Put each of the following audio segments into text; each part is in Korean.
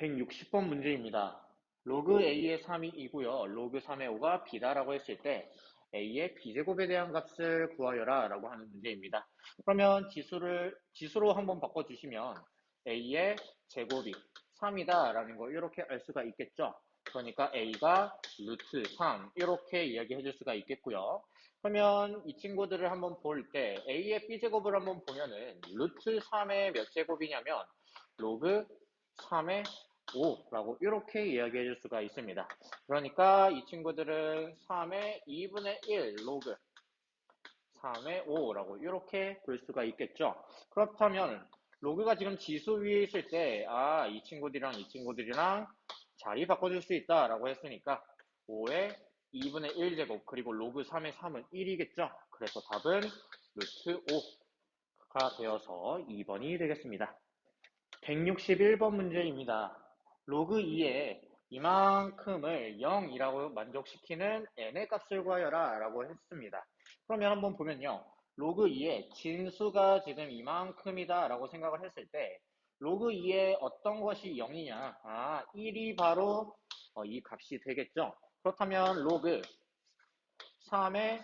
160번 문제입니다. 로그 A의 3이 2고요. 로그 3의 5가 B다라고 했을 때 A의 B제곱에 대한 값을 구하여라 라고 하는 문제입니다. 그러면 지수로 한번 바꿔주시면 A의 제곱이 3이다 라는 걸 이렇게 알 수가 있겠죠. 그러니까 A가 루트 3 이렇게 이야기해 줄 수가 있겠고요. 그러면 이 친구들을 한번 볼 때 A의 B제곱을 한번 보면은 루트 3의 몇 제곱이냐면 로그 3의 5라고 이렇게 이야기해 줄 수가 있습니다. 그러니까 이 친구들은 3의 2분의 1 로그 3의 5라고 이렇게 볼 수가 있겠죠. 그렇다면 로그가 지금 지수 위에 있을 때 이 친구들이랑 자리 바꿔줄 수 있다라고 했으니까 5의 2분의 1제곱 그리고 로그 3의 3은 1이겠죠. 그래서 답은 루트 5가 되어서 2번이 되겠습니다. 161번 문제입니다. 로그 2에 이만큼을 0이라고 만족시키는 n의 값을 구하여라 라고 했습니다. 그러면 한번 보면요. 로그 2에 진수가 지금 이만큼이다 라고 생각을 했을 때 로그 2에 어떤 것이 0이냐? 1이 바로 이 값이 되겠죠. 그렇다면 로그 3의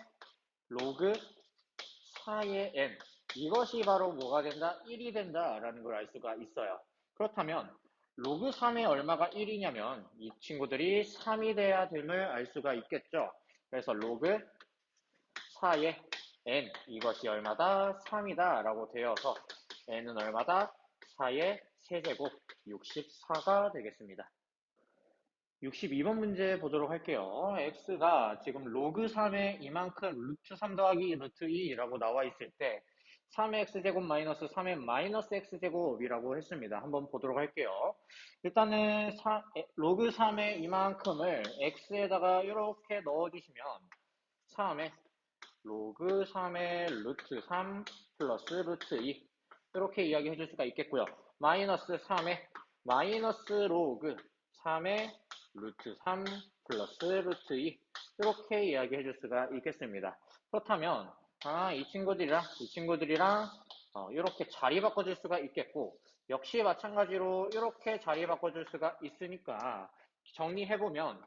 로그 4의 n 이것이 바로 뭐가 된다? 1이 된다라는 걸 알 수가 있어요. 그렇다면 로그 3의 얼마가 1이냐면 이 친구들이 3이 돼야 됨을 알 수가 있겠죠. 그래서 로그 4의 n 이것이 얼마다? 3이다 라고 되어서 n은 얼마다? 4의 세제곱 64가 되겠습니다. 62번 문제 보도록 할게요. x가 지금 로그 3의 이만큼 루트 3 더하기 루트 2라고 나와 있을 때 3의 x제곱 마이너스 3의 마이너스 x제곱이라고 했습니다. 한번 보도록 할게요. 일단은 로그 3의 이만큼을 x에다가 이렇게 넣어주시면 3의 로그 3의 루트 3 플러스 루트 2 이렇게 이야기해 줄 수가 있겠고요. 마이너스 3의 마이너스 로그 3의 루트 3 플러스 루트 2 이렇게 이야기해 줄 수가 있겠습니다. 그렇다면 이 친구들이랑 이렇게 자리 바꿔줄 수가 있겠고 역시 마찬가지로 이렇게 자리 바꿔줄 수가 있으니까 정리해보면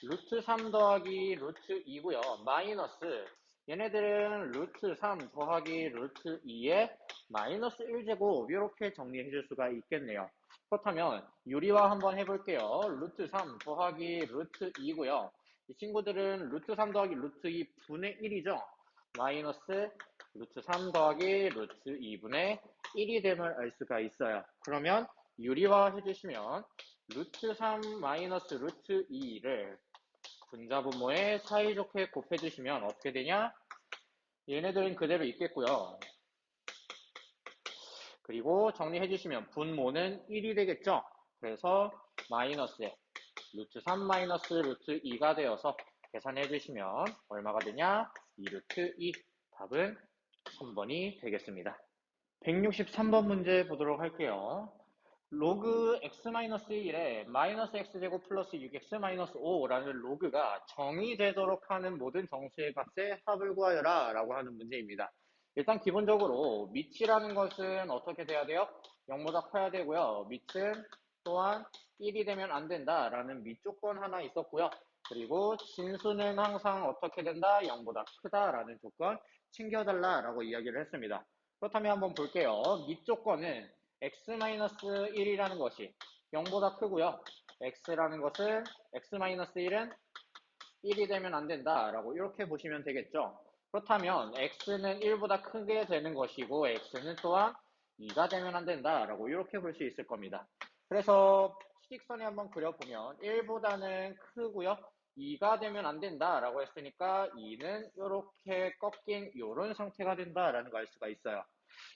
루트 3 더하기 루트 2고요. 마이너스 얘네들은 루트 3 더하기 루트 2에 마이너스 1제곱 이렇게 정리해 줄 수가 있겠네요. 그렇다면 유리화 한번 해볼게요. 루트 3 더하기 루트 2고요. 이 친구들은 루트 3 더하기 루트 2 분의 1이죠. 마이너스 루트 3 더하기 루트 2분의 1이 됨을 알 수가 있어요. 그러면 유리화 해주시면 루트 3 마이너스 루트 2를 분자분모에 사이좋게 곱해주시면 어떻게 되냐? 얘네들은 그대로 있겠고요. 그리고 정리해주시면 분모는 1이 되겠죠? 그래서 마이너스에 루트 3 마이너스 루트 2가 되어서 계산해주시면 얼마가 되냐? 2 루트 2. 답은 3번이 되겠습니다. 163번 문제 보도록 할게요. 로그 x-1에 마이너스 x제곱 플러스 6x-5라는 로그가 정의되도록 하는 모든 정수의 값의 합을 구하여라 라고 하는 문제입니다. 일단 기본적으로 밑이라는 것은 어떻게 돼야 돼요? 0보다 커야 되고요. 밑은 또한 1이 되면 안 된다라는 밑 조건 하나 있었고요. 그리고 진수는 항상 어떻게 된다? 0보다 크다라는 조건 챙겨달라라고 이야기를 했습니다. 그렇다면 한번 볼게요. 밑 조건은 x-1이라는 것이 0보다 크고요. x라는 것은 x-1은 1이 되면 안 된다라고 이렇게 보시면 되겠죠. 그렇다면 x는 1보다 크게 되는 것이고 x는 또한 2가 되면 안 된다라고 이렇게 볼 수 있을 겁니다. 그래서 식선에 한번 그려보면 1보다는 크고요. 2가 되면 안 된다라고 했으니까 2는 이렇게 꺾인 이런 상태가 된다라는 걸 알 수가 있어요.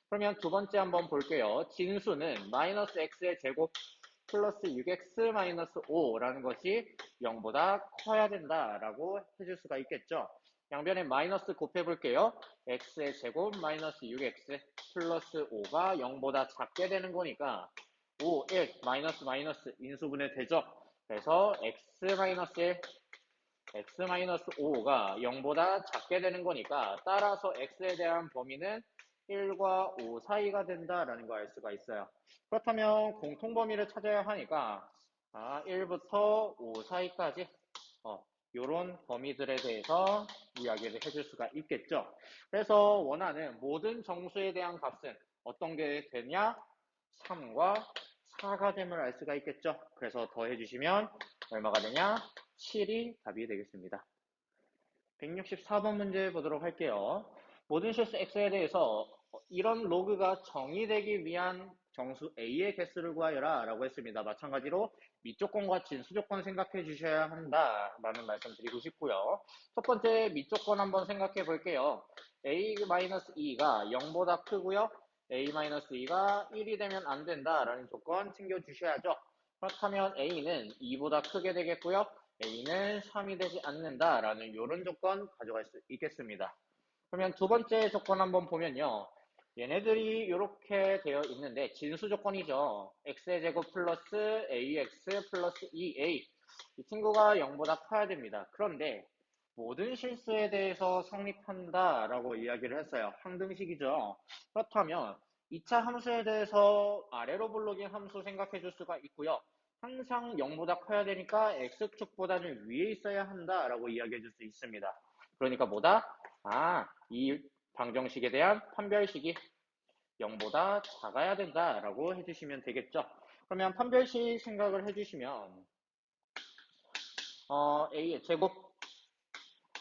그러면 두 번째 한번 볼게요. 진수는 마이너스 x의 제곱 플러스 6x 마이너스 5라는 것이 0보다 커야 된다라고 해줄 수가 있겠죠. 양변에 마이너스 곱해볼게요. x의 제곱 마이너스 6x 플러스 5가 0보다 작게 되는 거니까 5, 1, 마이너스 마이너스 인수분해 되죠. 그래서 x 마이너스 1, x 마이너스 5가 0보다 작게 되는 거니까 따라서 x에 대한 범위는 1과 5 사이가 된다라는 걸 알 수가 있어요. 그렇다면 공통범위를 찾아야 하니까 1부터 5 사이까지 이런 범위들에 대해서 이야기를 해줄 수가 있겠죠. 그래서 원하는 모든 정수에 대한 값은 어떤 게 되냐? 3과 4가 됨을 알 수가 있겠죠. 그래서 더해주시면 얼마가 되냐? 7이 답이 되겠습니다. 164번 문제 보도록 할게요. 모든 실수 x에 대해서 이런 로그가 정의되기 위한 정수 a의 개수를 구하여라 라고 했습니다. 마찬가지로 밑조건과 진수조건 생각해 주셔야 한다 라는 말씀 드리고 싶고요. 첫 번째 밑조건 한번 생각해 볼게요. a-2가 0보다 크고요. a-2가 1이 되면 안 된다 라는 조건 챙겨 주셔야죠. 그렇다면 a는 2보다 크게 되겠고요. a는 3이 되지 않는다라는 이런 조건 가져갈 수 있겠습니다. 그러면 두 번째 조건 한번 보면요. 얘네들이 이렇게 되어 있는데 진수 조건이죠. x의 제곱 플러스 ax 플러스 2a 이 친구가 0보다 커야 됩니다. 그런데 모든 실수에 대해서 성립한다라고 이야기를 했어요. 항등식이죠. 그렇다면 2차 함수에 대해서 아래로 블록인 함수 생각해 줄 수가 있고요. 항상 0보다 커야 되니까 x축보다는 위에 있어야 한다라고 이야기해 줄 수 있습니다. 그러니까 뭐다? 이 방정식에 대한 판별식이 0보다 작아야 된다라고 해주시면 되겠죠. 그러면 판별식 생각을 해주시면 a의 제곱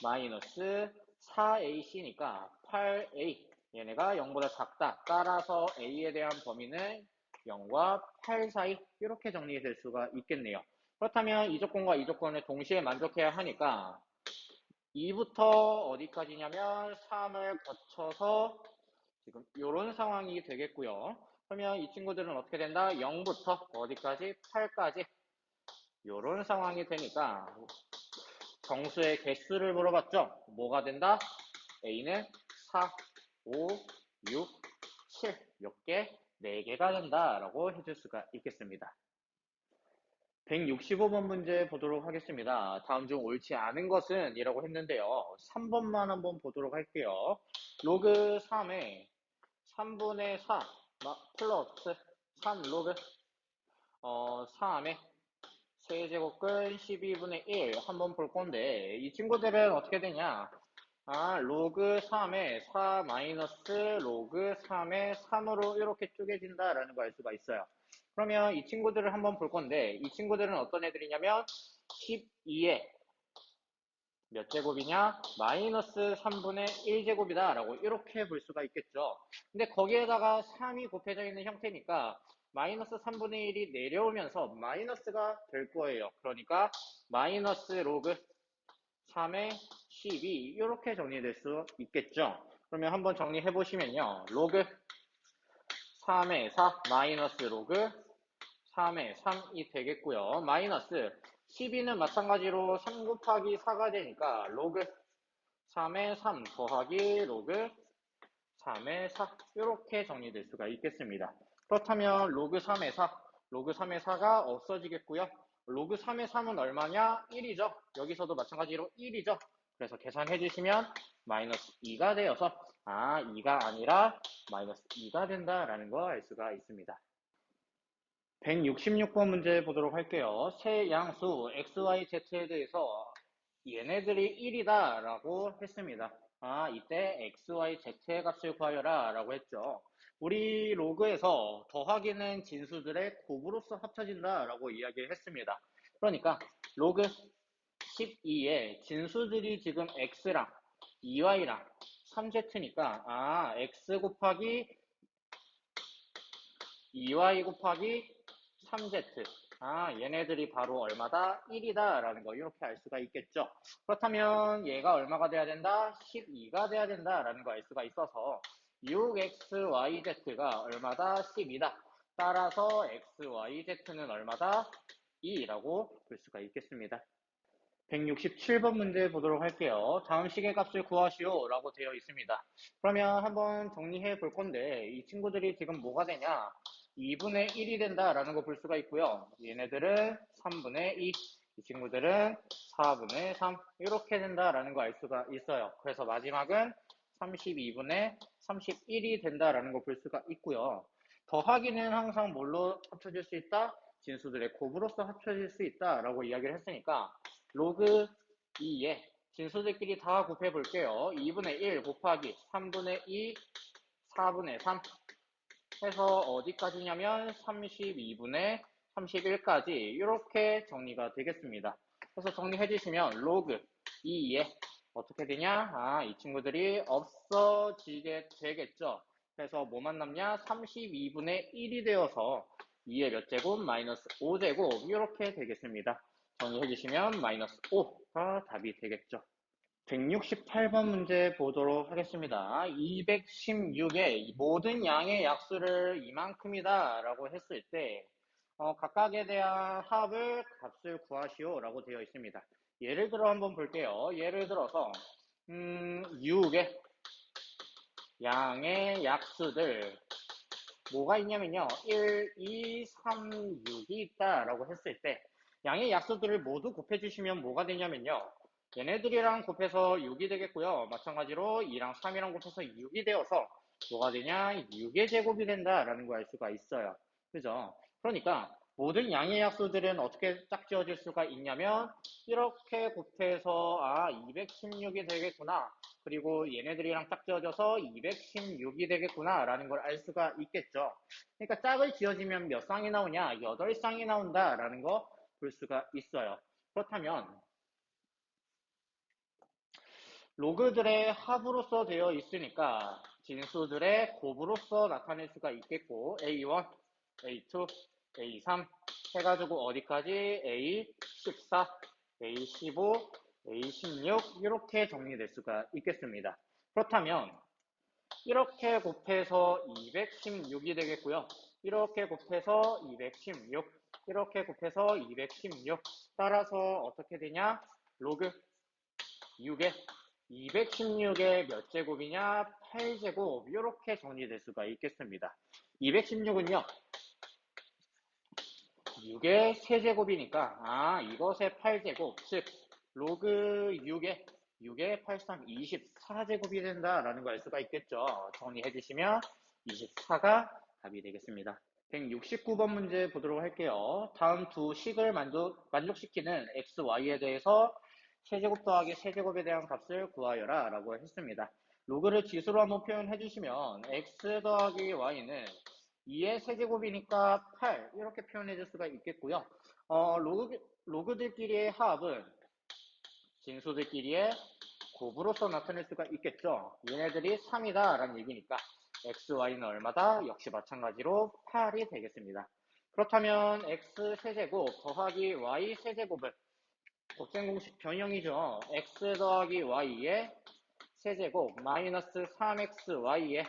마이너스 4ac니까 8a 얘네가 0보다 작다. 따라서 a에 대한 범위는 0과 8 사이 이렇게 정리될 수가 있겠네요. 그렇다면 이 조건과 이 조건을 동시에 만족해야 하니까 2부터 어디까지냐면 3을 거쳐서 지금 이런 상황이 되겠고요. 그러면 이 친구들은 어떻게 된다? 0부터 어디까지? 8까지 이런 상황이 되니까 정수의 개수를 물어봤죠? 뭐가 된다? A는 4, 5, 6, 7 몇 개? 4개가 된다라고 해줄 수가 있겠습니다. 165번 문제 보도록 하겠습니다. 다음 중 옳지 않은 것은 이라고 했는데요. 3번만 한번 보도록 할게요. 로그 3에 3분의 4 플러스 3 로그 3에 세제곱근 12분의 1 한번 볼 건데 이 친구들은 어떻게 되냐? 로그 3에 4 마이너스 로그 3에 3으로 이렇게 쪼개진다라는 걸 알 수가 있어요. 그러면 이 친구들을 한번 볼 건데 이 친구들은 어떤 애들이냐면 12에 몇 제곱이냐? 마이너스 3분의 1제곱이다 라고 이렇게 볼 수가 있겠죠. 근데 거기에다가 3이 곱해져 있는 형태니까 마이너스 3분의 1이 내려오면서 마이너스가 될 거예요. 그러니까 마이너스 로그 3의 12 이렇게 정리될 수 있겠죠. 그러면 한번 정리해 보시면요. 로그 3의 4 마이너스 로그 3의 3이 되겠고요. 마이너스 12는 마찬가지로 3 곱하기 4가 되니까 로그 3의 3 더하기 로그 3의 4 이렇게 정리될 수가 있겠습니다. 그렇다면 로그 3의 4, 로그 3의 4가 없어지겠고요. 로그 3의 3은 얼마냐? 1이죠. 여기서도 마찬가지로 1이죠. 그래서 계산해 주시면 마이너스 2가 되어서 2가 아니라 마이너스 2가 된다라는 거 알 수가 있습니다. 166번 문제 보도록 할게요. 세 양수 x, y, z에 대해서 얘네들이 1이다 라고 했습니다. 이때 x, y, z의 값을 구하여라 라고 했죠. 우리 로그에서 더하기는 진수들의 곱으로서 합쳐진다 라고 이야기를 했습니다. 그러니까 로그 12에 진수들이 지금 x랑 2y랑 3z니까 x 곱하기 2y 곱하기 3z. 얘네들이 바로 얼마다? 1이다 라는 거 이렇게 알 수가 있겠죠. 그렇다면 얘가 얼마가 돼야 된다? 12가 돼야 된다 라는 거 알 수가 있어서 6xyz가 얼마다? 10이다. 따라서 xyz는 얼마다? 2라고 볼 수가 있겠습니다. 167번 문제 보도록 할게요. 다음 식의 값을 구하시오 라고 되어 있습니다. 그러면 한번 정리해 볼 건데 이 친구들이 지금 뭐가 되냐? 2분의 1이 된다라는 거 볼 수가 있고요. 얘네들은 3분의 2, 이 친구들은 4분의 3 이렇게 된다라는 거 알 수가 있어요. 그래서 마지막은 32분의 31이 된다라는 걸 볼 수가 있고요. 더하기는 항상 뭘로 합쳐질 수 있다? 진수들의 곱으로서 합쳐질 수 있다라고 이야기를 했으니까 로그 2에 진수들끼리 다 곱해 볼게요. 2분의 1 곱하기 3분의 2, 4분의 3 해서 어디까지냐면 32분의 31까지 이렇게 정리가 되겠습니다. 그래서 정리해 주시면 로그 2에 어떻게 되냐? 이 친구들이 없어지게 되겠죠. 그래서 뭐만 남냐? 32분의 1이 되어서 2의 몇 제곱? 마이너스 5제곱 이렇게 되겠습니다. 정리해 주시면 마이너스 5가 답이 되겠죠. 168번 문제 보도록 하겠습니다. 216의 모든 양의 약수를 이만큼이다 라고 했을 때 각각에 대한 합을 값을 구하시오 라고 되어 있습니다. 예를 들어 한번 볼게요. 예를 들어서 6의 양의 약수들 뭐가 있냐면요. 1, 2, 3, 6이 있다라고 했을 때 양의 약수들을 모두 곱해주시면 뭐가 되냐면요. 얘네들이랑 곱해서 6이 되겠고요. 마찬가지로 2랑 3이랑 곱해서 6이 되어서 뭐가 되냐? 6의 제곱이 된다라는 걸 알 수가 있어요. 그죠? 그러니까 모든 양의 약수들은 어떻게 짝지어질 수가 있냐면 이렇게 곱해서 216이 되겠구나. 그리고 얘네들이랑 짝지어져서 216이 되겠구나 라는 걸 알 수가 있겠죠. 그러니까 짝을 지어지면 몇 쌍이 나오냐? 8쌍이 나온다 라는 거 볼 수가 있어요. 그렇다면 로그들의 합으로서 되어 있으니까 진수들의 곱으로서 나타낼 수가 있겠고 A1, A2, A3 해가지고 어디까지 A14, A15, A16 이렇게 정리될 수가 있겠습니다. 그렇다면 이렇게 곱해서 216이 되겠고요. 이렇게 곱해서 216, 이렇게 곱해서 216 따라서 어떻게 되냐? 로그 6에 216의 몇 제곱이냐? 8제곱 이렇게 정리될 수가 있겠습니다. 216은요. 6의 세제곱이니까 이것의 8제곱 즉 로그 6의 83, 24제곱이 된다라는 걸 알 수가 있겠죠. 정리해 주시면 24가 답이 되겠습니다. 169번 문제 보도록 할게요. 다음 두 식을 만족시키는 x, y에 대해서 세제곱 더하기 세제곱에 대한 값을 구하여라 라고 했습니다. 로그를 지수로 한번 표현해 주시면 x 더하기 y는 2의 세제곱이니까 8 이렇게 표현해 줄 수가 있겠고요. 로그들끼리의 합은 진수들끼리의 곱으로서 나타낼 수가 있겠죠. 얘네들이 3이다 라는 얘기니까 x, y는 얼마다? 역시 마찬가지로 8이 되겠습니다. 그렇다면 x 세제곱 더하기 y 세제곱은 곱셈 공식 변형이죠. x 더하기 y의 세제곱 마이너스 3xy의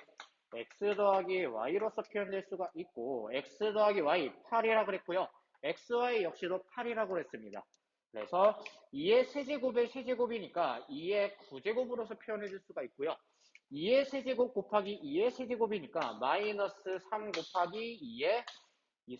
x 더하기 y로서 표현될 수가 있고 x 더하기 y 8이라 그랬고요. xy 역시도 8이라고 했습니다. 그래서 2의 세제곱의 세제곱이니까 2의 9제곱으로서 표현해 줄 수가 있고요. 2의 세제곱 곱하기 2의 세제곱이니까 마이너스 3 곱하기 2의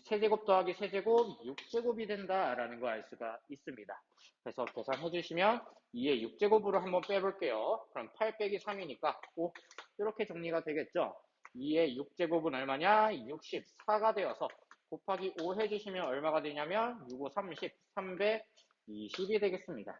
세제곱 더하기 세제곱 6제곱이 된다라는 걸 알 수가 있습니다. 그래서 계산해 주시면 2의 6제곱으로 한번 빼볼게요. 그럼 8 빼기 3이니까 5 이렇게 정리가 되겠죠. 2의 6제곱은 얼마냐? 64가 되어서 곱하기 5 해주시면 얼마가 되냐면 6, 5, 30, 320이 되겠습니다.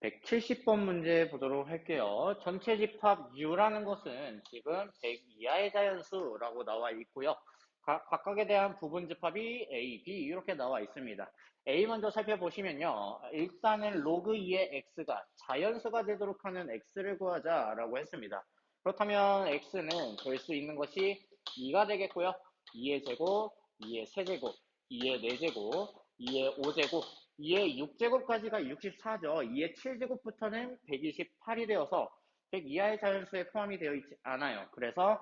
170번 문제 보도록 할게요. 전체 집합 U라는 것은 지금 100 이하의 자연수라고 나와 있고요. 각각에 대한 부분 집합이 A, B 이렇게 나와 있습니다. A 먼저 살펴보시면요. 일단은 로그 2의 X가 자연수가 되도록 하는 X를 구하자라고 했습니다. 그렇다면 X는 될 수 있는 것이 2가 되겠고요. 2의 제곱, 2의 세제곱, 2의 4제곱, 2의 5제곱, 2의 6제곱까지가 64죠. 2의 7제곱부터는 128이 되어서 100 이하의 자연수에 포함이 되어 있지 않아요. 그래서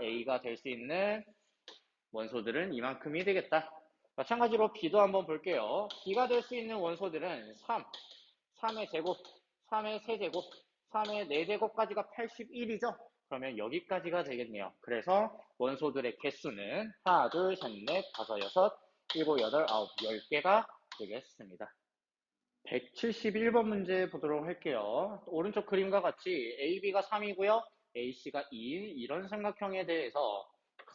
A가 될 수 있는 원소들은 이만큼이 되겠다. 마찬가지로 B도 한번 볼게요. B가 될 수 있는 원소들은 3, 3의 제곱, 3의 세제곱, 3의 4제곱까지가 81이죠. 그러면 여기까지가 되겠네요. 그래서 원소들의 개수는 하나, 둘, 셋, 넷, 다섯, 여섯, 일곱, 여덟, 아홉, 10개가 되겠습니다. 171번 문제 보도록 할게요. 오른쪽 그림과 같이 A, B가 3이고요. AC가 2인 이런 삼각형에 대해서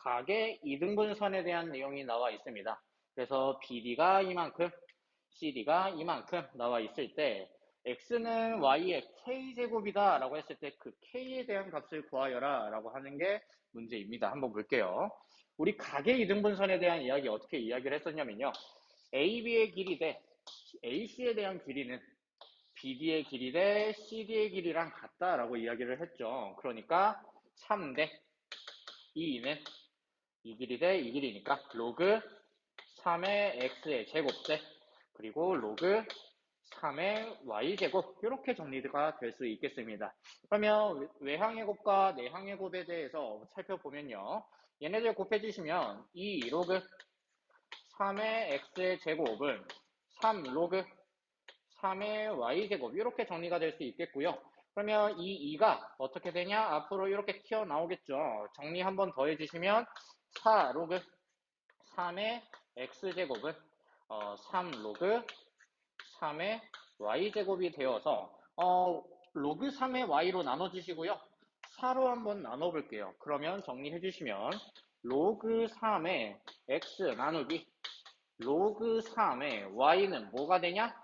각의 이등분선에 대한 내용이 나와 있습니다. 그래서 BD가 이만큼, CD가 이만큼 나와 있을 때 x는 y의 k제곱이다 라고 했을 때 그 k에 대한 값을 구하여라 라고 하는 게 문제입니다. 한번 볼게요. 우리 각의 이등분선에 대한 이야기 어떻게 이야기를 했었냐면요. AB의 길이 대 AC에 대한 길이는 BD의 길이 대 CD의 길이랑 같다라고 이야기를 했죠. 그러니까 3대 2는 이 길이 대 이 길이니까 로그 3의 x의 제곱 대 그리고 로그 3의 y제곱 이렇게 정리가 될 수 있겠습니다. 그러면 외항의 곱과 내항의 곱에 대해서 살펴보면요. 얘네들 곱해주시면 이 로그 3의 x의 제곱은 3 로그 3의 y제곱 이렇게 정리가 될 수 있겠고요. 그러면 이 2가 어떻게 되냐? 앞으로 이렇게 튀어나오겠죠. 정리 한번 더 해주시면 4 로그 3의 x제곱은 3 로그 3의 y제곱이 되어서 로그 3의 y로 나눠주시고요. 4로 한번 나눠볼게요. 그러면 정리해 주시면 로그 3의 x 나누기 로그 3의 y는 뭐가 되냐?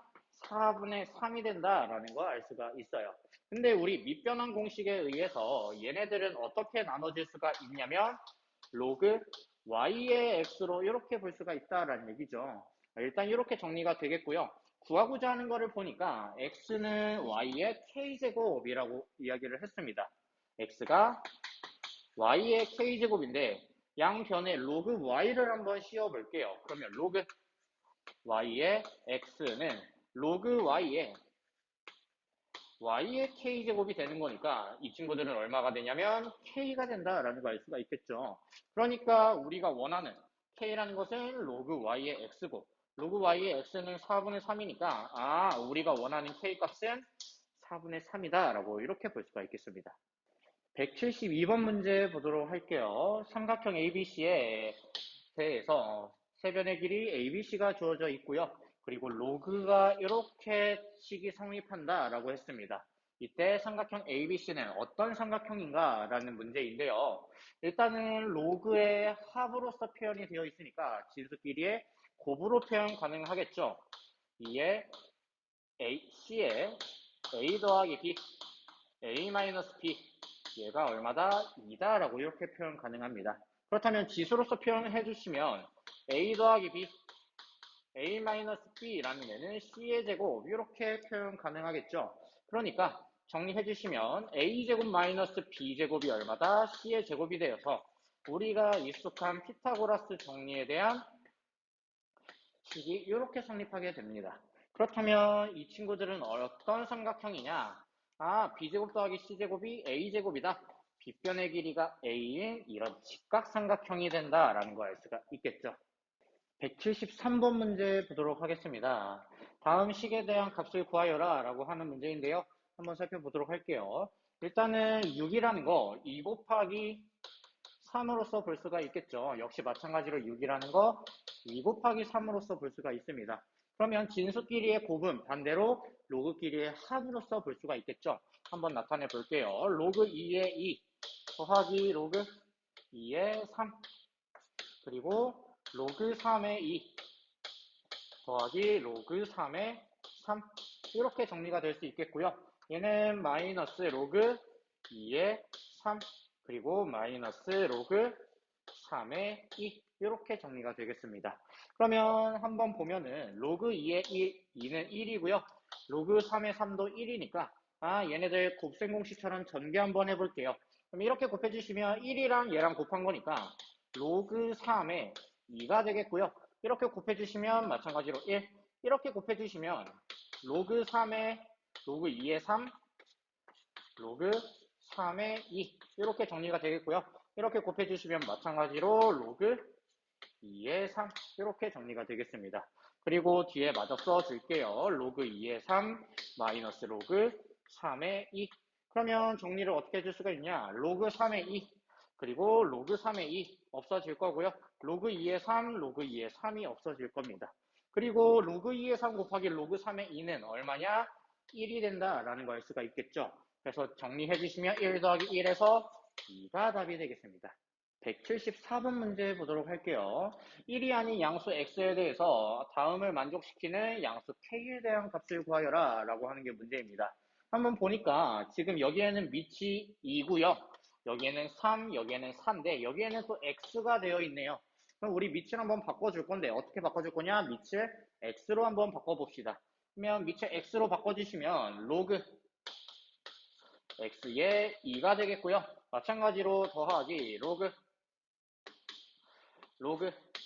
4분의 3이 된다라는 거 알 수가 있어요. 근데 우리 밑변환 공식에 의해서 얘네들은 어떻게 나눠질 수가 있냐면 로그 y의 x로 이렇게 볼 수가 있다라는 얘기죠. 일단 이렇게 정리가 되겠고요. 구하고자 하는 거를 보니까 x는 y의 k제곱이라고 이야기를 했습니다. x가 y의 k제곱인데 양변에 로그 y를 한번 씌워볼게요. 그러면 로그 y의 x는 로그 y의 k제곱이 되는 거니까 이 친구들은 얼마가 되냐면 k가 된다라는 걸 알 수가 있겠죠. 그러니까 우리가 원하는 k라는 것은 로그 y의 x고 로그 y의 x는 4분의 3이니까 우리가 원하는 k 값은 4분의 3이다 라고 이렇게 볼 수가 있겠습니다. 172번 문제 보도록 할게요. 삼각형 ABC에 대해서 세변의 길이 ABC가 주어져 있고요. 그리고 로그가 이렇게 식이 성립한다 라고 했습니다. 이때 삼각형 ABC는 어떤 삼각형인가 라는 문제인데요. 일단은 로그의 합으로서 표현이 되어 있으니까 진수끼리의 곱으로 표현 가능하겠죠. 이에 C에 A 더하기 B, A 마이너스 B 얘가 얼마다? 2다 라고 이렇게 표현 가능합니다. 그렇다면 지수로서 표현을 해주시면 A 더하기 B, A 마이너스 B라는 애는 C의 제곱 이렇게 표현 가능하겠죠. 그러니까 정리해주시면 A제곱 마이너스 B제곱이 얼마다? C의 제곱이 되어서 우리가 익숙한 피타고라스 정리에 대한 식이 이렇게 성립하게 됩니다. 그렇다면 이 친구들은 어떤 삼각형이냐? B제곱 더하기 C제곱이 A제곱이다. 빗변의 길이가 A인 이런 직각삼각형이 된다라는 걸 알 수가 있겠죠. 173번 문제 보도록 하겠습니다. 다음 식에 대한 값을 구하여라 라고 하는 문제인데요. 한번 살펴보도록 할게요. 일단은 6이라는 거 2 곱하기 3으로서 볼 수가 있겠죠. 역시 마찬가지로 6이라는 거 2 곱하기 3으로서 볼 수가 있습니다. 그러면 진수끼리의 곱은 반대로 로그끼리의 합으로서 볼 수가 있겠죠. 한번 나타내 볼게요. 로그 2의 2 더하기 로그 2의 3 그리고 로그 3의 2 더하기 로그 3의 3 이렇게 정리가 될 수 있겠고요. 얘는 마이너스 로그 2의 3 그리고 마이너스 로그 3의 2 이렇게 정리가 되겠습니다. 그러면 한번 보면은 로그 2의 1, 2는 1이고요. 로그 3의 3도 1이니까 얘네들 곱셈 공식처럼 전개 한번 해볼게요. 그럼 이렇게 곱해주시면 1이랑 얘랑 곱한 거니까 로그 3의 2가 되겠고요. 이렇게 곱해주시면 마찬가지로 1 이렇게 곱해주시면 로그 3의 로그 2의 3 로그 3의 2 이렇게 정리가 되겠고요. 이렇게 곱해주시면 마찬가지로 로그 2의 3 이렇게 정리가 되겠습니다. 그리고 뒤에 마저 써줄게요. 로그 2의 3 마이너스 로그 3의 2 그러면 정리를 어떻게 해줄 수가 있냐 로그 3의 2 그리고 로그 3의 2 없어질 거고요. 로그 2의 3 로그 2의 3이 없어질 겁니다. 그리고 로그 2의 3 곱하기 로그 3의 2는 얼마냐 1이 된다라는 걸 알 수가 있겠죠. 그래서 정리해 주시면 1 더하기 1에서 2가 답이 되겠습니다. 174번 문제 보도록 할게요. 1이 아닌 양수 x에 대해서 다음을 만족시키는 양수 k에 대한 값을 구하여라 라고 하는 게 문제입니다. 한번 보니까 지금 여기에는 밑이 2고요. 여기에는 3, 여기에는 4인데 여기에는 또 x가 되어 있네요. 그럼 우리 밑을 한번 바꿔줄 건데 어떻게 바꿔줄 거냐? 밑을 x로 한번 바꿔봅시다. 그러면 밑을 x로 바꿔주시면 로그 x의 2가 되겠고요. 마찬가지로 더하기 로그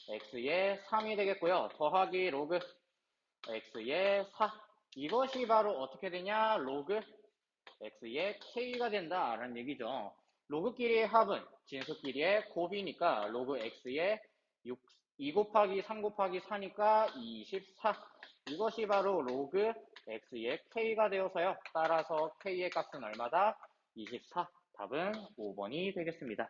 x의 3이 되겠고요. 더하기 로그 x의 4. 이것이 바로 어떻게 되냐? 로그 x의 k가 된다라는 얘기죠. 로그끼리의 합은 진수끼리의 곱이니까 로그 x의 2 곱하기 3 곱하기 4니까 24. 이것이 바로 로그 x의 k가 되어서요. 따라서 k의 값은 얼마다? 24. 답은 5번이 되겠습니다.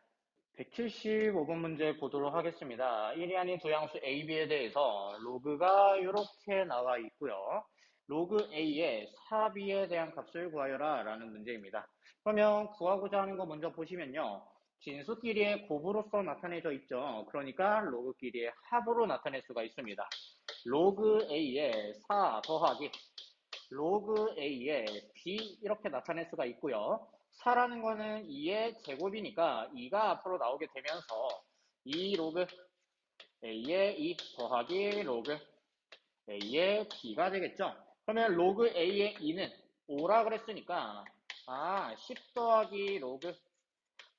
175번 문제 보도록 하겠습니다. 1이 아닌 두 양수 A, B에 대해서 로그가 이렇게 나와 있고요. 로그 A의 4B에 대한 값을 구하여라 라는 문제입니다. 그러면 구하고자 하는 거 먼저 보시면요. 진수끼리의 곱으로서 나타내져 있죠. 그러니까 로그끼리의 합으로 나타낼 수가 있습니다. 로그 A의 4 더하기 로그 A의 B 이렇게 나타낼 수가 있고요. 4라는 거는 2의 제곱이니까 2가 앞으로 나오게 되면서 2 로그 A의 2 더하기 로그 A의 B가 되겠죠. 그러면 로그 A의 2는 5라 그랬으니까 10 더하기 로그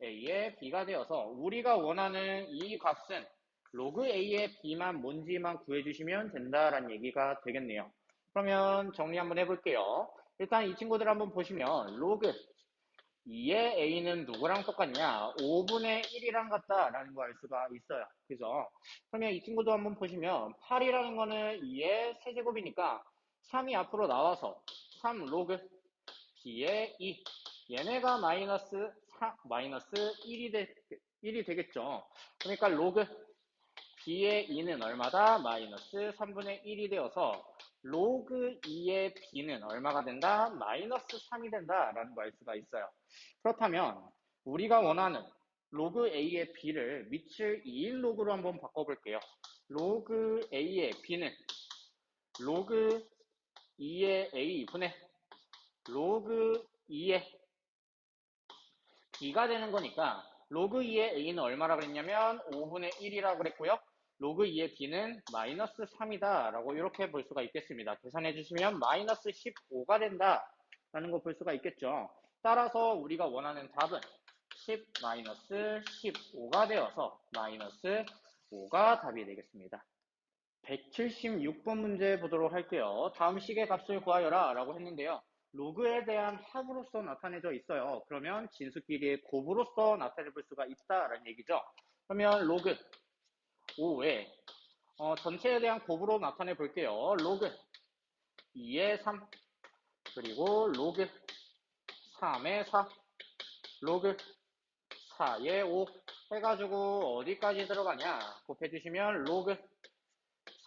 A의 B가 되어서 우리가 원하는 이 값은 로그 A의 B만 뭔지만 구해주시면 된다라는 얘기가 되겠네요. 그러면 정리 한번 해볼게요. 일단 이 친구들 한번 보시면 로그 2의 A는 누구랑 똑같냐? 5분의 1이랑 같다라는 거 알 수가 있어요. 그죠? 그러면 이 친구도 한번 보시면 8이라는 거는 2의 세제곱이니까 3이 앞으로 나와서 3 로그 B의 2 얘네가 마이너스 1이 되겠죠. 그러니까 로그 B의 2는 얼마다? 마이너스 3분의 1이 되어서 로그 2의 B는 얼마가 된다? 마이너스 3이 된다라는 거 알 수가 있어요. 그렇다면 우리가 원하는 로그 A의 B를 밑을 2인 로그로 한번 바꿔볼게요. 로그 A의 B는 로그 2의 A 분의 로그 2의 B가 되는 거니까 로그 2의 A는 얼마라 그랬냐면 5분의 1이라고 그랬고요. 로그 2의 B는 마이너스 3이다 라고 이렇게 볼 수가 있겠습니다. 계산해 주시면 마이너스 15가 된다 라는 거 볼 수가 있겠죠. 따라서 우리가 원하는 답은 10 마이너스 15가 되어서 마이너스 5가 답이 되겠습니다. 176번 문제 보도록 할게요. 다음 식의 값을 구하여라 라고 했는데요. 로그에 대한 합으로서 나타내져 있어요. 그러면 진수끼리의 곱으로서 나타내 볼 수가 있다라는 얘기죠. 그러면 로그 5에 전체에 대한 곱으로 나타내 볼게요. 로그 2의 3 그리고 로그 3의 4 로그 4의 5 해가지고 어디까지 들어가냐 곱해주시면 로그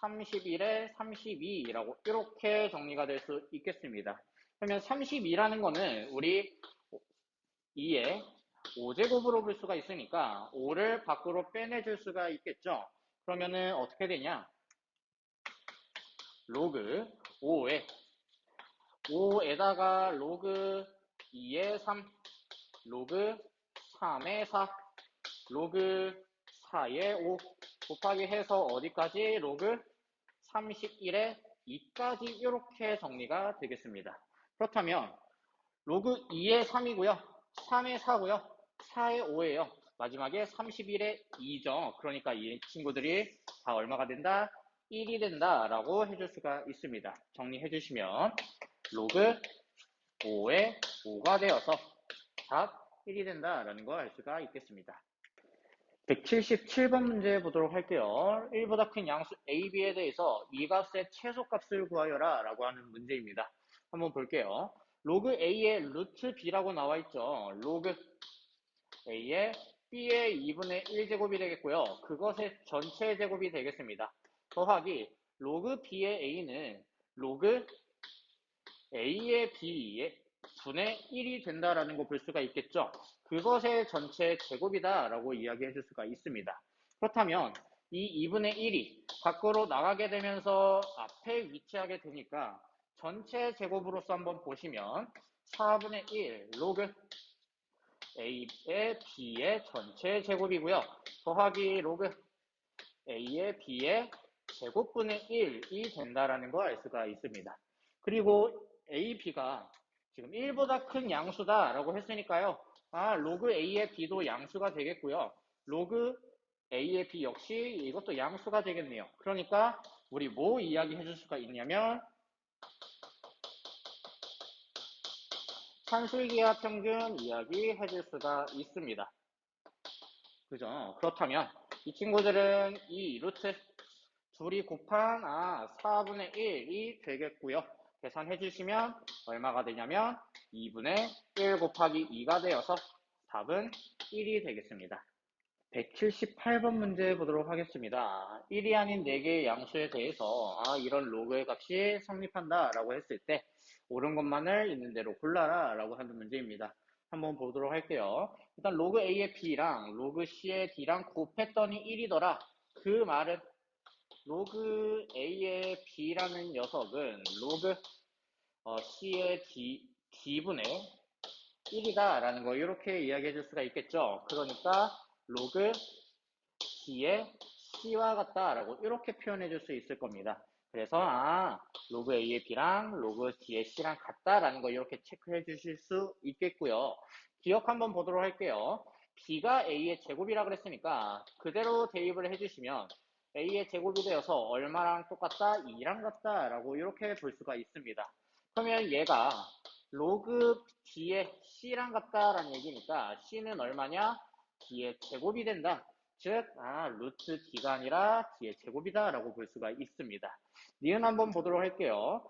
31에 32라고 이렇게 정리가 될 수 있겠습니다. 그러면 32라는 거는 우리 2의 5제곱으로 볼 수가 있으니까 5를 밖으로 빼내줄 수가 있겠죠. 그러면은 어떻게 되냐? 로그 5에다가 로그 2의 3, 로그 3의 4, 로그 4의 5 곱하기 해서 어디까지? 로그 31에 2까지 이렇게 정리가 되겠습니다. 그렇다면 로그 2의 3이고요. 3의 4고요. 4의 5예요. 마지막에 31의 2죠. 그러니까 이 친구들이 다 얼마가 된다? 1이 된다라고 해줄 수가 있습니다. 정리해 주시면 로그 5의 5가 되어서 답 1이 된다라는 거 알 수가 있겠습니다. 177번 문제 보도록 할게요. 1보다 큰 양수 A, B에 대해서 이 값의 최소값을 구하여라 라고 하는 문제입니다. 한번 볼게요. 로그 A의 루트 B라고 나와 있죠. 로그 A의 B의 2분의 1제곱이 되겠고요. 그것의 전체 제곱이 되겠습니다. 더하기 로그 B의 A는 로그 A의 B의 분의 1이 된다라는 거 볼 수가 있겠죠. 그것의 전체 제곱이다라고 이야기해 줄 수가 있습니다. 그렇다면 이 2분의 1이 밖으로 나가게 되면서 앞에 위치하게 되니까 전체 제곱으로서 한번 보시면 4분의 1 로그 A의 B의 전체 제곱이고요. 더하기 로그 A의 B의 제곱분의 1이 된다라는 거 알 수가 있습니다. 그리고 A, B가 지금 1보다 큰 양수다라고 했으니까요. 로그 A의 B도 양수가 되겠고요. 로그 A의 B 역시 이것도 양수가 되겠네요. 그러니까 우리 뭐 이야기 해줄 수가 있냐면 산술기하 평균 이야기 해줄 수가 있습니다. 그죠? 그렇다면 이 친구들은 이 루트 둘이 곱한 4분의 1이 되겠고요. 계산해 주시면 얼마가 되냐면 2분의 1 곱하기 2가 되어서 답은 1이 되겠습니다. 178번 문제 보도록 하겠습니다. 1이 아닌 4개의 양수에 대해서 이런 로그의 값이 성립한다 라고 했을 때 옳은 것만을 있는 대로 골라라 라고 하는 문제입니다. 한번 보도록 할게요. 일단 로그 A의 B랑 로그 C의 D랑 곱했더니 1이더라. 그 말은 로그 A의 B라는 녀석은 로그 C의 D분의 1이다 라는 거 이렇게 이야기해 줄 수가 있겠죠. 그러니까 로그 D의 C와 같다라고 이렇게 표현해 줄 수 있을 겁니다. 그래서 로그 A의 B랑 로그 D의 C랑 같다라는 거 이렇게 체크해 주실 수 있겠고요. 기억 한번 보도록 할게요. B가 A의 제곱이라 그랬으니까 그대로 대입을 해주시면 A의 제곱이 되어서 얼마랑 똑같다? 2랑 같다라고 이렇게 볼 수가 있습니다. 그러면 얘가 로그 D의 C랑 같다라는 얘기니까 C는 얼마냐? D의 제곱이 된다. 즉, 루트 D가 아니라 D의 제곱이다 라고 볼 수가 있습니다. 니은 한번 보도록 할게요.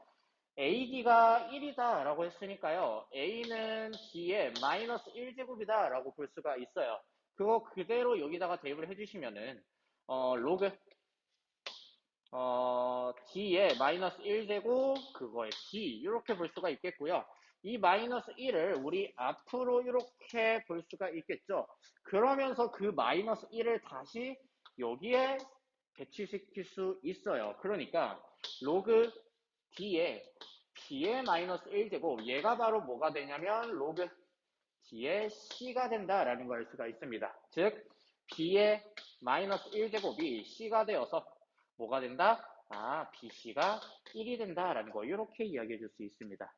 AD가 1이다 라고 했으니까요. A는 D의 마이너스 1제곱이다 라고 볼 수가 있어요. 그거 그대로 여기다가 대입을 해주시면은 로그 D의 마이너스 1제곱 그거의 D 이렇게 볼 수가 있겠고요. 이 마이너스 1을 우리 앞으로 이렇게 볼 수가 있겠죠. 그러면서 그 마이너스 1을 다시 여기에 배치시킬 수 있어요. 그러니까 로그 D의 B의 마이너스 1제곱 얘가 바로 뭐가 되냐면 로그 D의 C가 된다라는 걸 알 수가 있습니다. 즉 B의 마이너스 1제곱이 C가 되어서 뭐가 된다? BC가 1이 된다라는 거 이렇게 이야기해 줄 수 있습니다.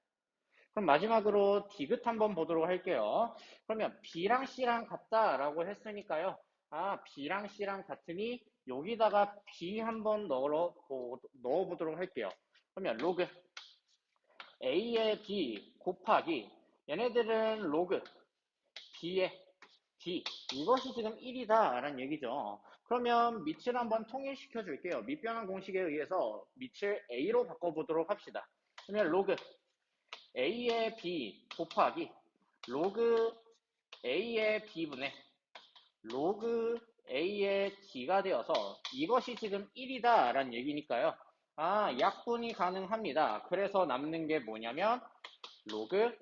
그럼 마지막으로 디귿 한번 보도록 할게요. 그러면 B랑 C랑 같다라고 했으니까요. B랑 C랑 같으니 여기다가 B 한번 넣어보도록 할게요. 그러면 로그 A의 B 곱하기 얘네들은 로그 B의 D 이것이 지금 1이다 라는 얘기죠. 그러면 밑을 한번 통일시켜 줄게요. 밑변환 공식에 의해서 밑을 A로 바꿔보도록 합시다. 그러면 로그 A의 B 곱하기 로그 A의 B분의 로그 A의 D가 되어서 이것이 지금 1이다 라는 얘기니까요. 약분이 가능합니다. 그래서 남는 게 뭐냐면 로그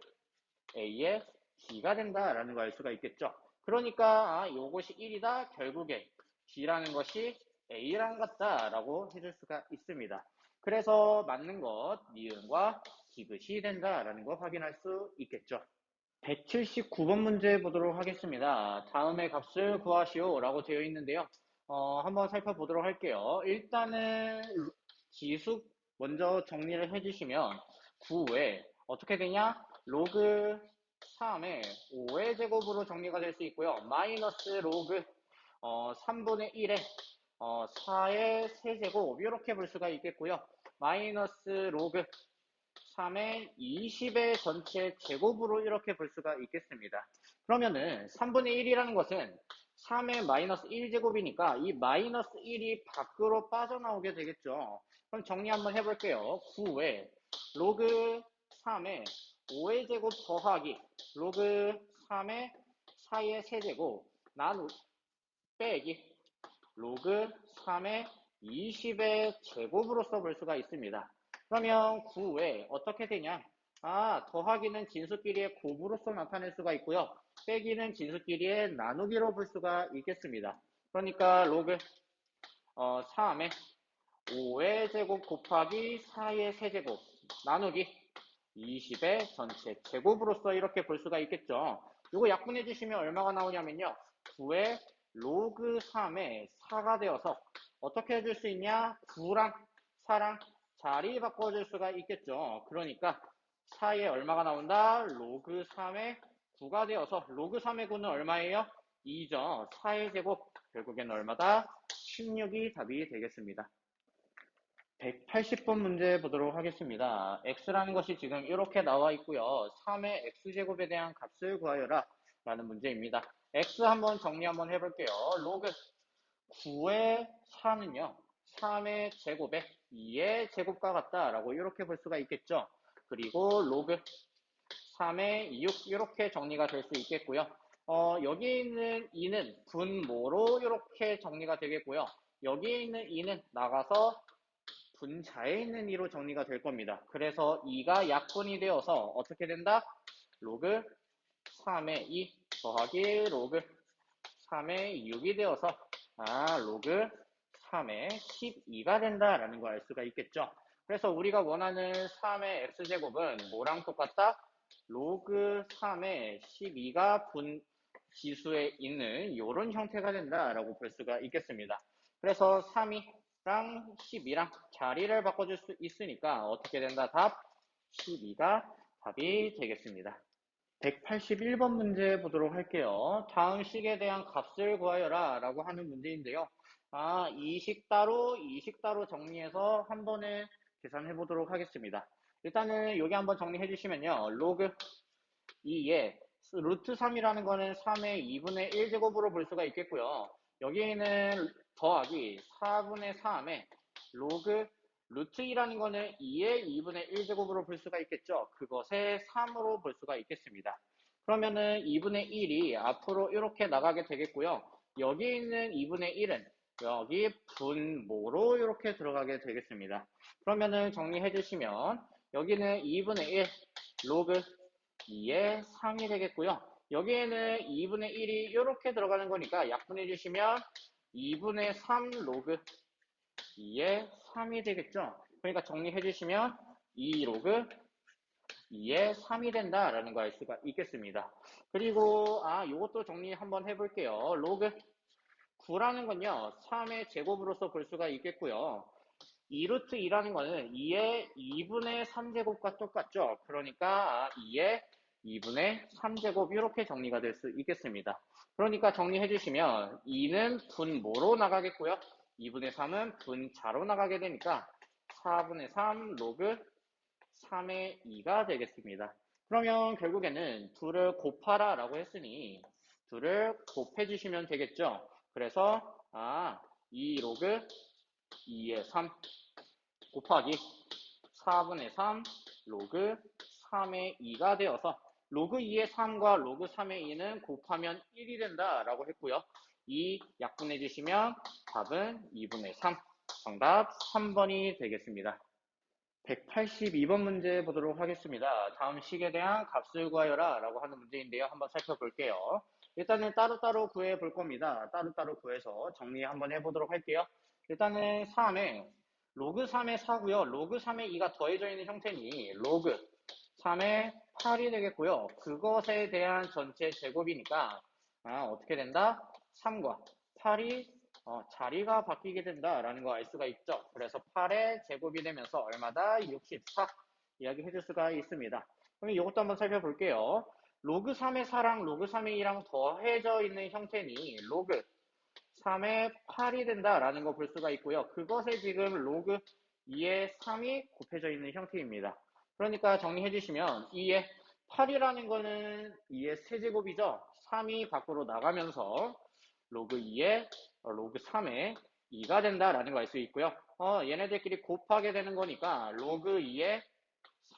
A의 D가 된다라는 걸 알 수가 있겠죠. 그러니까 이것이 1이다. 결국에 D라는 것이 A랑 같다라고 해줄 수가 있습니다. 그래서 맞는 것, 니은과 디귿이 된다라는 거 확인할 수 있겠죠. 179번 문제 보도록 하겠습니다. 다음의 값을 구하시오 라고 되어 있는데요. 한번 살펴보도록 할게요. 일단은 지수 먼저 정리를 해주시면 9에 어떻게 되냐? 로그 3의 5의 제곱으로 정리가 될 수 있고요. 마이너스 로그 3분의 1에 4의 세제곱 이렇게 볼 수가 있겠고요. 마이너스 로그 3의 20의 전체 제곱으로 이렇게 볼 수가 있겠습니다. 그러면은 3분의 1이라는 것은 3의 마이너스 1제곱이니까 이 마이너스 1이 밖으로 빠져나오게 되겠죠. 그럼 정리 한번 해볼게요. 9에 로그 3의 5의 제곱 더하기 로그 3의 4의 세제곱 빼기 로그 3의 20의 제곱으로 써볼 수가 있습니다. 그러면 9에 어떻게 되냐? 더하기는 진수끼리의 곱으로서 나타낼 수가 있고요. 빼기는 진수끼리의 나누기로 볼 수가 있겠습니다. 그러니까 로그 3의 5의 제곱 곱하기 4의 세제곱 나누기 20의 전체 제곱으로서 이렇게 볼 수가 있겠죠. 이거 약분해 주시면 얼마가 나오냐면요. 9의 로그 3의 4가 되어서 어떻게 해줄 수 있냐? 9랑 4랑 자리 바꿔줄 수가 있겠죠. 그러니까 4에 얼마가 나온다? 로그 3의 9가 되어서 로그 3의 9는 얼마예요? 2죠. 4의 제곱 결국엔 얼마다? 16이 답이 되겠습니다. 180번 문제 보도록 하겠습니다. x라는 것이 지금 이렇게 나와 있고요. 3의 x제곱에 대한 값을 구하여라 라는 문제입니다. x 한번 정리 한번 해볼게요. 로그 9의 4는요. 3의 제곱에 2의 제곱과 같다라고 이렇게 볼 수가 있겠죠. 그리고 로그 3의 6 이렇게 정리가 될 수 있겠고요. 여기 있는 2는 분모로 이렇게 정리가 되겠고요. 여기에 있는 2는 나가서 분자에 있는 2로 정리가 될 겁니다. 그래서 2가 약분이 되어서 어떻게 된다? 로그 3의 2 더하기 로그 3의 6이 되어서 로그 3의 12가 된다라는 걸 알 수가 있겠죠. 그래서 우리가 원하는 3의 x제곱은 뭐랑 똑같다? 로그 3의 12가 지수에 있는 이런 형태가 된다라고 볼 수가 있겠습니다. 그래서 3이랑 12랑 자리를 바꿔줄 수 있으니까 어떻게 된다? 답 12가 답이 되겠습니다. 181번 문제 보도록 할게요. 다음 식에 대한 값을 구하여라 라고 하는 문제인데요. 이 식 따로, 이 식 따로 정리해서 한 번에 계산해 보도록 하겠습니다. 일단은 여기 한번 정리해 주시면요. 로그 2에 루트 3이라는 거는 3의 2분의 1제곱으로 볼 수가 있겠고요. 여기에는 더하기 4분의 3에 로그 루트 2라는 거는 2의 2분의 1제곱으로 볼 수가 있겠죠. 그것의 3으로 볼 수가 있겠습니다. 그러면은 2분의 1이 앞으로 이렇게 나가게 되겠고요. 여기 있는 2분의 1은 여기 분모로 이렇게 들어가게 되겠습니다. 그러면은 정리해 주시면 여기는 2분의 1 로그 2의 3이 되겠고요. 여기에는 2분의 1이 이렇게 들어가는 거니까 약분해 주시면 2분의 3 로그 2의 3이 되겠죠. 그러니까 정리해 주시면 2 로그 2의 3이 된다라는 걸 알 수가 있겠습니다. 그리고 이것도 정리 한번 해볼게요. 로그 9라는 건요. 3의 제곱으로서 볼 수가 있겠고요. 2루트 2라는 거는 2의 2분의 3제곱과 똑같죠. 그러니까 2의 2분의 3제곱 이렇게 정리가 될 수 있겠습니다. 그러니까 정리해 주시면 2는 분모로 나가겠고요. 2분의 3은 분자로 나가게 되니까 4분의 3 로그 3의 2가 되겠습니다. 그러면 결국에는 둘을 곱하라 라고 했으니 둘을 곱해 주시면 되겠죠. 그래서 2 로그 2의 3 곱하기 4분의 3 로그 3의 2가 되어서 로그 2의 3과 로그 3의 2는 곱하면 1이 된다라고 했고요. 이 약분해 주시면 답은 2분의 3, 정답 3번이 되겠습니다. 182번 문제 보도록 하겠습니다. 다음 식에 대한 값을 구하여라 라고 하는 문제인데요. 한번 살펴볼게요. 일단은 따로따로 구해 볼 겁니다. 따로따로 구해서 정리 한번 해보도록 할게요. 일단은 3에 로그 3의 4고요. 로그 3의 2가 더해져 있는 형태니 로그 3의 8이 되겠고요. 그것에 대한 전체 제곱이니까 어떻게 된다? 3과 8이 자리가 바뀌게 된다라는 거 알 수가 있죠. 그래서 8의 제곱이 되면서 얼마다? 64 이야기 해줄 수가 있습니다. 그럼 이것도 한번 살펴볼게요. 로그 3의 4랑 로그 3의 2랑 더해져 있는 형태니 로그 3의 8이 된다라는 거 볼 수가 있고요. 그것에 지금 로그 2의 3이 곱해져 있는 형태입니다. 그러니까 정리해 주시면 2의 8이라는 거는 2의 세제곱이죠. 3이 밖으로 나가면서 로그 2의 로그 3의 2가 된다라는 거 알 수 있고요. 얘네들끼리 곱하게 되는 거니까 로그 2의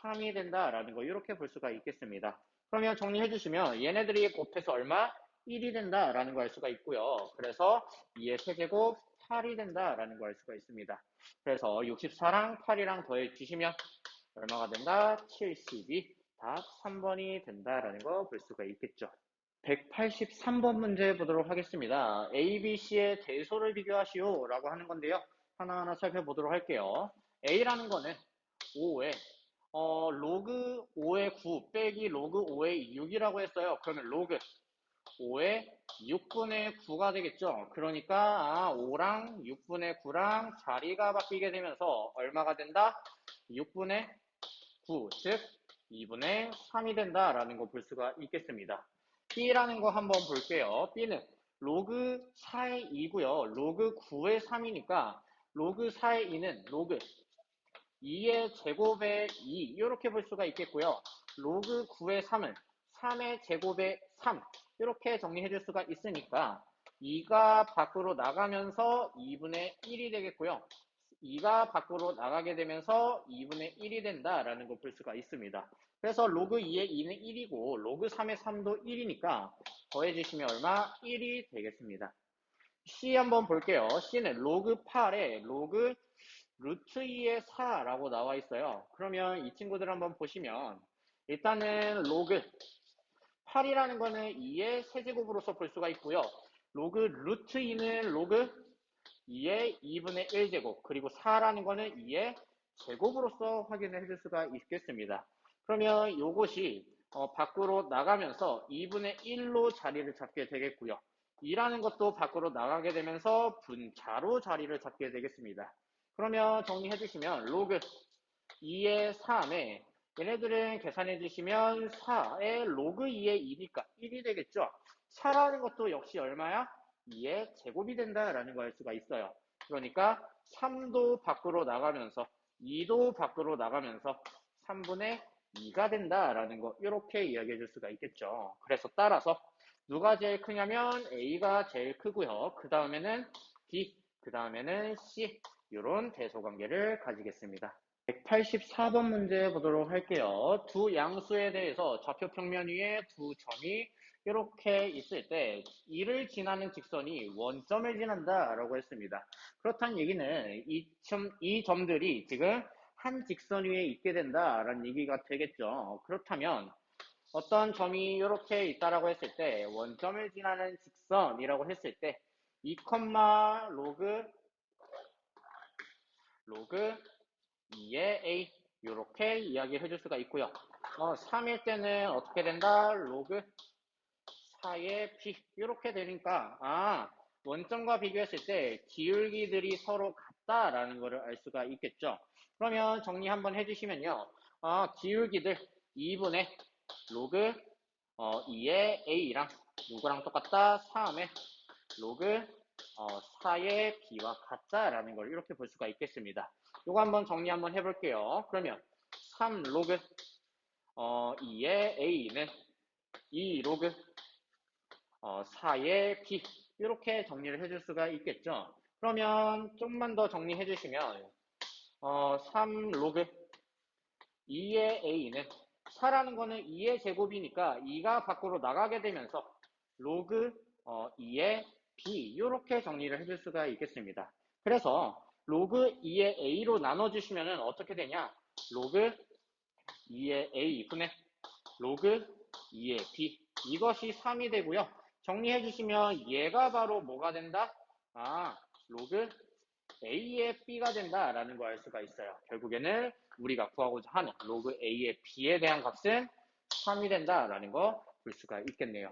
3이 된다라는 거 이렇게 볼 수가 있겠습니다. 그러면 정리해 주시면 얘네들이 곱해서 얼마? 1이 된다라는 거 알 수가 있고요. 그래서 2의 세제곱 8이 된다라는 거 알 수가 있습니다. 그래서 64랑 8이랑 더해 주시면 얼마가 된다? 72. 답 3번이 된다라는 거 볼 수가 있겠죠. 183번 문제 보도록 하겠습니다. A, B, C의 대소를 비교하시오 라고 하는 건데요. 하나하나 살펴보도록 할게요. A라는 거는 5에 로그 5의 9 빼기 로그 5의 6이라고 했어요. 그러면 로그 5의 6분의 9가 되겠죠. 그러니까 5랑 6분의 9랑 자리가 바뀌게 되면서 얼마가 된다? 6분의 9, 즉 2분의 3이 된다라는 거 볼 수가 있겠습니다. B라는 거 한번 볼게요. B는 로그 4의 2고요. 로그 9의 3이니까 로그 4의 2는 로그 2의 제곱의 2 이렇게 볼 수가 있겠고요. 로그 9의 3은 3의 제곱의 3 이렇게 정리해 줄 수가 있으니까 2가 밖으로 나가면서 2분의 1이 되겠고요. 2가 밖으로 나가게 되면서 2분의 1이 된다라는 걸 볼 수가 있습니다. 그래서 로그 2의 2는 1이고 로그 3의 3도 1이니까 더해주시면 얼마? 1이 되겠습니다. C 한번 볼게요. C는 로그 8에 로그 루트 2의 4라고 나와 있어요. 그러면 이 친구들 한번 보시면 일단은 로그 8이라는 거는 2의 세제곱으로서 볼 수가 있고요. 로그 루트 2는 로그 2의 2분의 1제곱 그리고 4라는 거는 2의 제곱으로서 확인을 해줄 수가 있겠습니다. 그러면 이것이 밖으로 나가면서 2분의 1로 자리를 잡게 되겠고요. 2라는 것도 밖으로 나가게 되면서 분자로 자리를 잡게 되겠습니다. 그러면 정리해 주시면 로그 2의 3에 얘네들은 계산해 주시면 4의 로그 2의 2니까 1이 되겠죠. 4라는 것도 역시 얼마야? 2의 제곱이 된다라는 걸 알 수가 있어요. 그러니까 3도 밖으로 나가면서 2도 밖으로 나가면서 3분의 2가 된다라는 거 이렇게 이야기해 줄 수가 있겠죠. 그래서 따라서 누가 제일 크냐면 A가 제일 크고요. 그 다음에는 B, 그 다음에는 C 이런 대소관계를 가지겠습니다. 184번 문제 보도록 할게요. 두 양수에 대해서 좌표 평면 위에 두 점이 이렇게 있을 때 이를 지나는 직선이 원점을 지난다라고 했습니다. 그렇다는 얘기는 이 점들이 지금 한 직선 위에 있게 된다라는 얘기가 되겠죠. 그렇다면 어떤 점이 이렇게 있다라고 했을 때 원점을 지나는 직선이라고 했을 때 2, 로그 2의 A 이렇게 이야기를 해줄 수가 있고요. 3일 때는 어떻게 된다? 로그 4의 B 이렇게 되니까 원점과 비교했을 때 기울기들이 서로 같다라는 것을 알 수가 있겠죠. 그러면 정리 한번 해주시면요. 기울기들 2분의 로그 2의 A랑 누구랑 똑같다? 3의 로그 4의 B와 같다라는 걸 이렇게 볼 수가 있겠습니다. 이거 한번 정리 한번 해볼게요. 그러면 3 로그 2의 A는 2 로그 4의 B 이렇게 정리를 해줄 수가 있겠죠. 그러면 좀만 더 정리해 주시면 3 로그 2의 A는 4라는 거는 2의 제곱이니까 2가 밖으로 나가게 되면서 로그 2의 B 이렇게 정리를 해줄 수가 있겠습니다. 그래서 로그 2의 A로 나눠주시면 어떻게 되냐? 로그 2의 A 분의 로그 2의 B 이것이 3이 되고요. 정리해 주시면 얘가 바로 뭐가 된다? 로그 A의 B가 된다라는 걸 알 수가 있어요. 결국에는 우리가 구하고자 하는 로그 A의 B에 대한 값은 3이 된다라는 거 볼 수가 있겠네요.